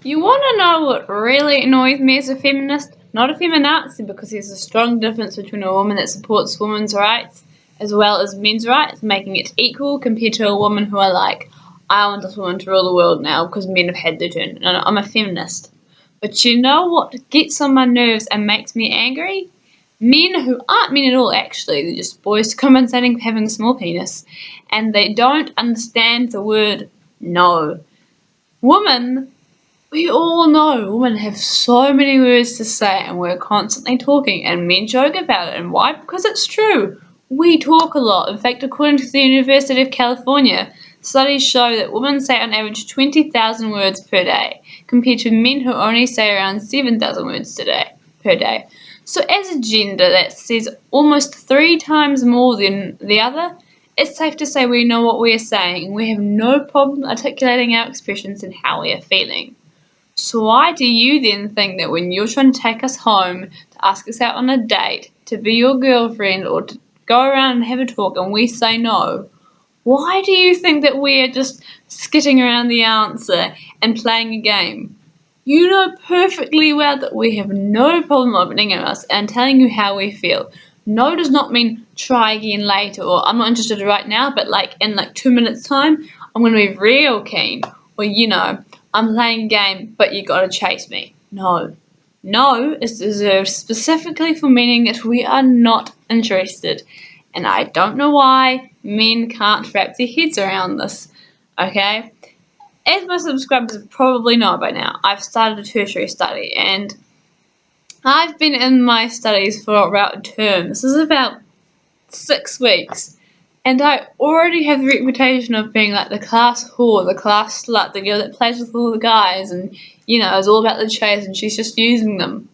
You want to know what really annoys me as a feminist? Not a feminazi, because there's a strong difference between a woman that supports women's rights as well as men's rights, making it equal compared to a woman who are like, I want this woman to rule the world now because men have had their turn. No, I'm a feminist. But you know what gets on my nerves and makes me angry? Men who aren't men at all, actually. They're just boys compensating for having a small penis. And they don't understand the word no. Women, we all know women have so many words to say and we're constantly talking and men joke about it. And why? Because it's true. We talk a lot. In fact, according to the University of California, studies show that women say on average 20,000 words per day, compared to men who only say around 7,000 words per day. So as a gender that says almost 3 times more than the other, it's safe to say we know what we are saying and we have no problem articulating our expressions and how we are feeling. So why do you then think that when you're trying to take us home, to ask us out on a date, to be your girlfriend, or to go around and have a talk and we say no, why do you think that we are just skitting around the answer and playing a game? You know perfectly well that we have no problem opening us and telling you how we feel. No does not mean try again later, or I'm not interested right now, but in 2 minutes time, I'm going to be real keen. Or I'm playing a game, but you got to chase me. No. No is reserved specifically for meaning that we are not interested. And I don't know why men can't wrap their heads around this. Okay? As my subscribers probably know by now, I've started a tertiary study and I've been in my studies for about a term. This is about 6 weeks. And I already have the reputation of being like the class whore, the class slut, the girl that plays with all the guys and, is all about the chase and she's just using them.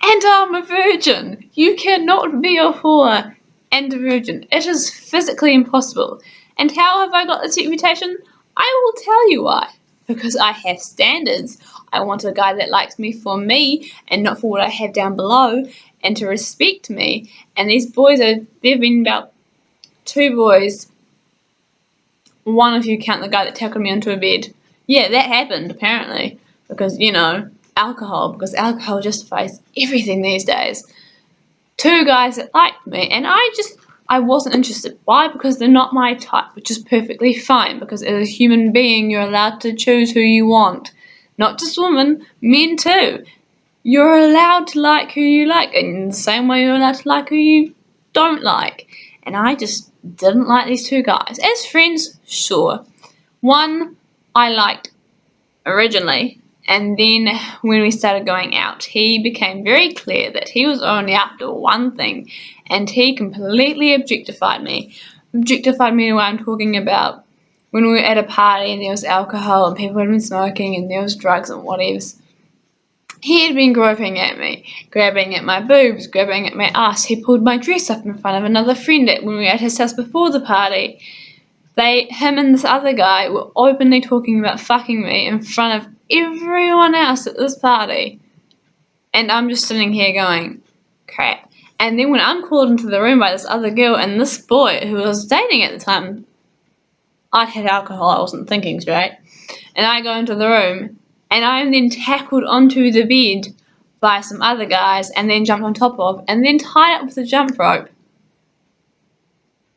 And I'm a virgin. You cannot be a whore and a virgin. It is physically impossible. And how have I got this reputation? I will tell you why. Because I have standards. I want a guy that likes me for me and not for what I have down below and to respect me. And these boys, there have been about 2 boys. One if you count the guy that tackled me onto a bed. Yeah, that happened apparently. Because, alcohol. Because alcohol justifies everything these days. 2 guys that liked me and I wasn't interested. Why? Because they're not my type, which is perfectly fine. Because as a human being, you're allowed to choose who you want. Not just women, men too. You're allowed to like who you like, and in the same way you're allowed to like who you don't like. And I just didn't like these 2 guys. As friends, sure. One I liked originally, and then when we started going out, he became very clear that he was only after one thing, and he completely objectified me. Objectified me to what I'm talking about. When we were at a party and there was alcohol and people had been smoking and there was drugs and whatever, he had been groping at me, grabbing at my boobs, grabbing at my ass. He pulled my dress up in front of another friend when we were at his house before the party. Him and this other guy were openly talking about fucking me in front of everyone else at this party. And I'm just sitting here going, crap. And then when I'm called into the room by this other girl and this boy who I was dating at the time, I'd had alcohol, I wasn't thinking straight. And I go into the room and I'm then tackled onto the bed by some other guys and then jumped on top of and then tied up with a jump rope.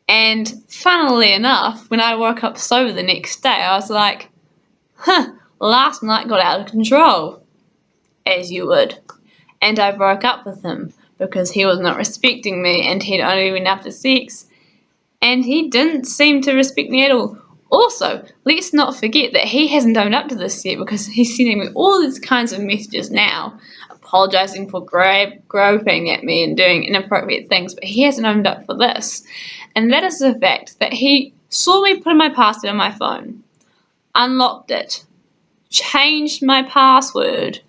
And funnily enough, when I woke up sober the next day, I was like, last night got out of control. As you would. And I broke up with him because he was not respecting me and he'd only been after sex. And he didn't seem to respect me at all. Also, let's not forget that he hasn't owned up to this yet because he's sending me all these kinds of messages now, apologising for groping at me and doing inappropriate things, but he hasn't owned up for this. And that is the fact that he saw me put my password on my phone, unlocked it, changed my password,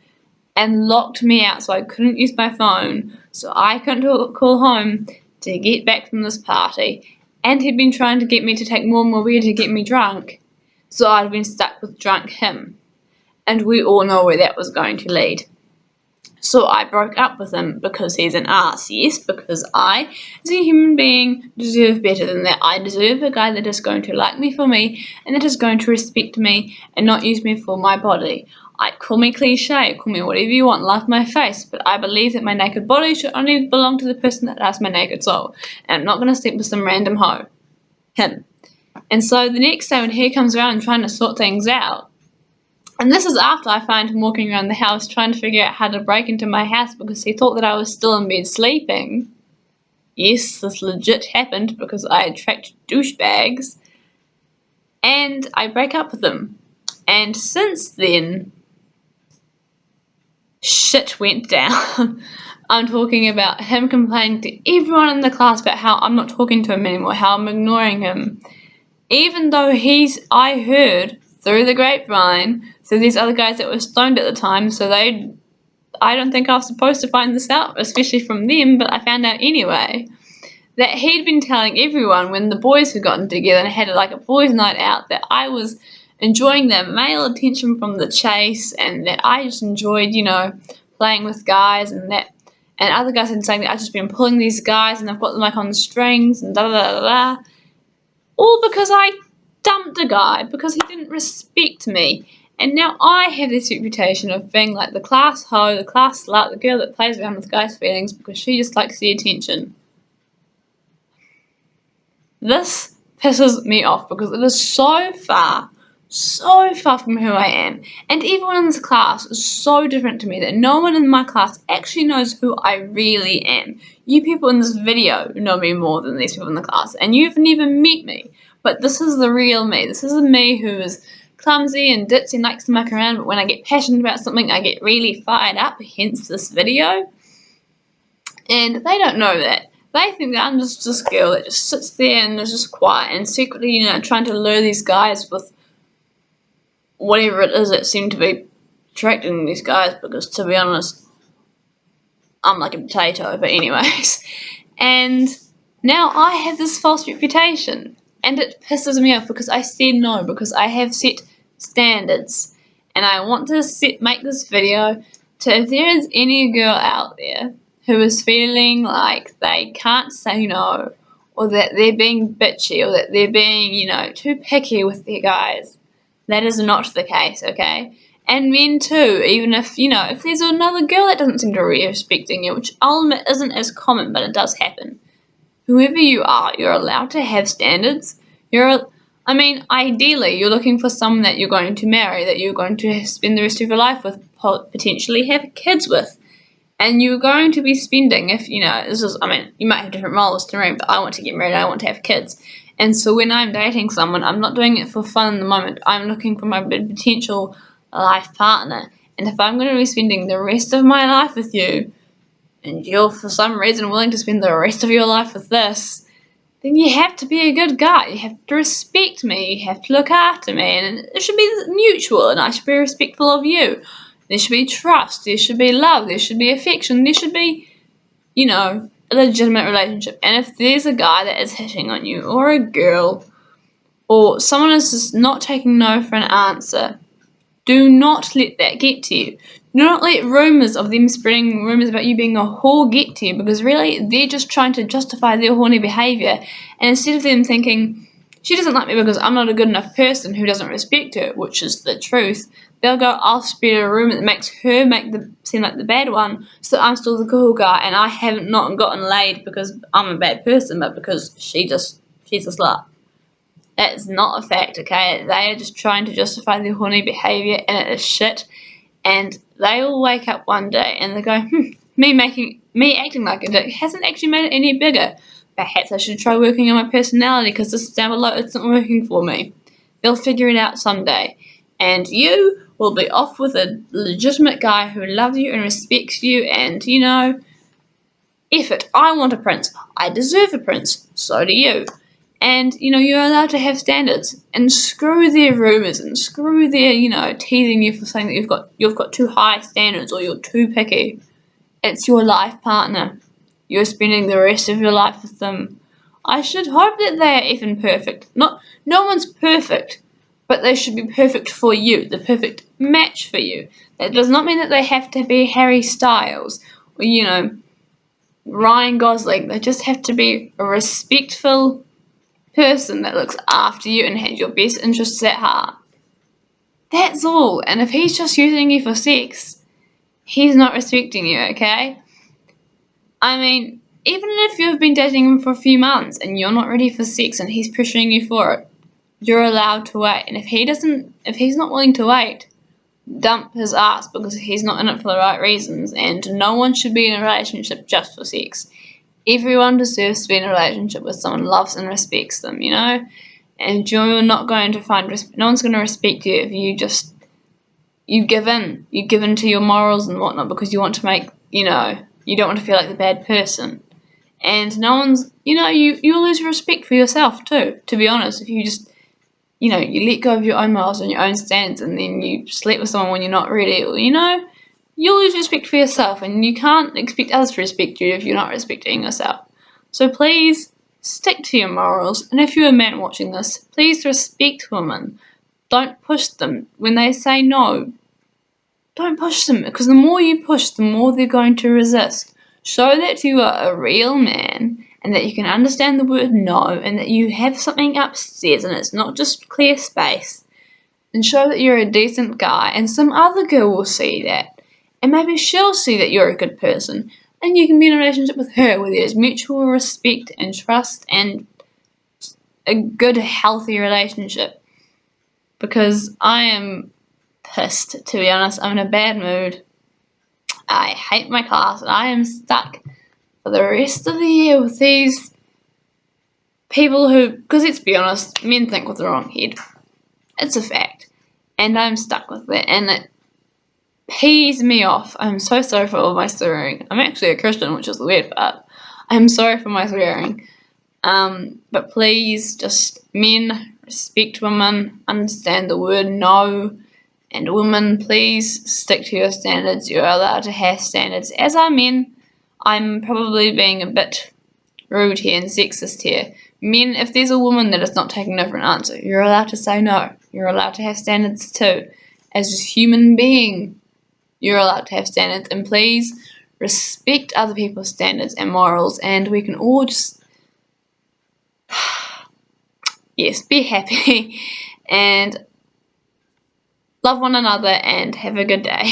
and locked me out so I couldn't use my phone, so I couldn't call home to get back from this party. And he'd been trying to get me to take more and more beer to get me drunk, so I'd been stuck with drunk him. And we all know where that was going to lead. So I broke up with him because he's an ass. Yes, because I, as a human being, deserve better than that. I deserve a guy that is going to like me for me and that is going to respect me and not use me for my body. Call me cliche, call me whatever you want, laugh my face, but I believe that my naked body should only belong to the person that has my naked soul. And I'm not going to sleep with some random hoe. Him. And so the next day when he comes around trying to sort things out, and this is after I find him walking around the house trying to figure out how to break into my house because he thought that I was still in bed sleeping. Yes, this legit happened because I attract douchebags. And I break up with him. And since then, shit went down. I'm talking about him complaining to everyone in the class about how I'm not talking to him anymore, how I'm ignoring him. Even though I heard through the grapevine, through these other guys that were stoned at the time, so I don't think I was supposed to find this out, especially from them, but I found out anyway, that he'd been telling everyone when the boys had gotten together and had like a boys' night out that I was enjoying the male attention from the chase and that I just enjoyed, playing with guys and other guys had been saying that I've just been pulling these guys and I've got them like on strings and da da da da da. All because I dumped a guy because he didn't respect me. And now I have this reputation of being like the class hoe, the class slut, the girl that plays around with guys' feelings because she just likes the attention. This pisses me off because it is so far from who I am. And everyone in this class is so different to me that no one in my class actually knows who I really am. You people in this video know me more than these people in the class, and you've never met me. But this is the real me. This is the me who is clumsy and ditzy and likes to muck around, but when I get passionate about something, I get really fired up, hence this video. And they don't know that. They think that I'm just this girl that just sits there and is just quiet and secretly, trying to lure these guys with whatever it is that seemed to be attracting these guys because, to be honest, I'm like a potato. But anyways, and now I have this false reputation and it pisses me off because I said no, because I have set standards and I want to make this video to, if there is any girl out there who is feeling like they can't say no, or that they're being bitchy, or that they're being, too picky with their guys. That is not the case, okay? And men too, even if, if there's another girl that doesn't seem to be respecting you, which I'll admit isn't as common, but it does happen. Whoever you are, you're allowed to have standards. Ideally, you're looking for someone that you're going to marry, that you're going to spend the rest of your life with, potentially have kids with. And you're going to be spending, if, you might have different roles to me, but I want to get married, I want to have kids. And so when I'm dating someone, I'm not doing it for fun in the moment. I'm looking for my potential life partner. And if I'm going to be spending the rest of my life with you, and you're for some reason willing to spend the rest of your life with this, then you have to be a good guy. You have to respect me. You have to look after me. And it should be mutual, and I should be respectful of you. There should be trust, there should be love, there should be affection, there should be, a legitimate relationship. And if there's a guy that is hitting on you, or a girl, or someone is just not taking no for an answer, do not let that get to you. Do not let rumours of them spreading rumours about you being a whore get to you, because really they're just trying to justify their horny behaviour. And instead of them thinking, she doesn't like me because I'm not a good enough person who doesn't respect her, which is the truth, they'll go, I'll spread a rumour that makes her seem like the bad one, so I'm still the cool guy, and I haven't not gotten laid because I'm a bad person, but because she's a slut. That's not a fact, okay? They are just trying to justify their horny behaviour, and it is shit. And they will wake up one day and they go, me acting like a dick hasn't actually made it any bigger. Perhaps I should try working on my personality because this down below isn't working for me. They'll figure it out someday. And you will be off with a legitimate guy who loves you and respects you and, F it. I want a prince. I deserve a prince. So do you. And, you're allowed to have standards. And screw their rumours and screw their, teasing you for saying that you've got too high standards or you're too picky. It's your life partner. You're spending the rest of your life with them. I should hope that they are effing perfect. No one's perfect. but they should be perfect for you, the perfect match for you. That does not mean that they have to be Harry Styles or, Ryan Gosling. They just have to be a respectful person that looks after you and has your best interests at heart. That's all. And if he's just using you for sex, he's not respecting you, okay? I mean, even if you've been dating him for a few months and you're not ready for sex and he's pressuring you for it, you're allowed to wait. And if he's not willing to wait, dump his ass, because he's not in it for the right reasons. And no one should be in a relationship just for sex. Everyone deserves to be in a relationship with someone who loves and respects them, And you're not going to find no one's going to respect you if you give in. You give in to your morals and whatnot because you want to make, you don't want to feel like the bad person. And no one's, you lose respect for yourself too, to be honest. If you just, you let go of your own morals and your own standards and then you sleep with someone when you're not ready, you'll lose respect for yourself, and you can't expect others to respect you if you're not respecting yourself. So please stick to your morals, and if you're a man watching this, please respect women. Don't push them. When they say no, don't push them, because the more you push, the more they're going to resist. Show that you are a real man and that you can understand the word no and that you have something upstairs and it's not just clear space. And show that you're a decent guy, and some other girl will see that. And maybe she'll see that you're a good person, and you can be in a relationship with her where there's mutual respect and trust and a good, healthy relationship. Because I am pissed, to be honest. I'm in a bad mood. I hate my class, and I am stuck for the rest of the year with these people who, because let's be honest, men think with the wrong head. It's a fact. And I'm stuck with it, and it pees me off. I'm so sorry for all my swearing. I'm actually a Christian, which is the weird part. I'm sorry for my swearing. But please, just men, respect women, understand the word no, and women, please stick to your standards. You're allowed to have standards. As are men. I'm probably being a bit rude here and sexist here. Men, if there's a woman that is not taking no for an answer, you're allowed to say no. You're allowed to have standards too. As a human being, you're allowed to have standards. And please respect other people's standards and morals, and we can all just, yes, be happy and love one another and have a good day.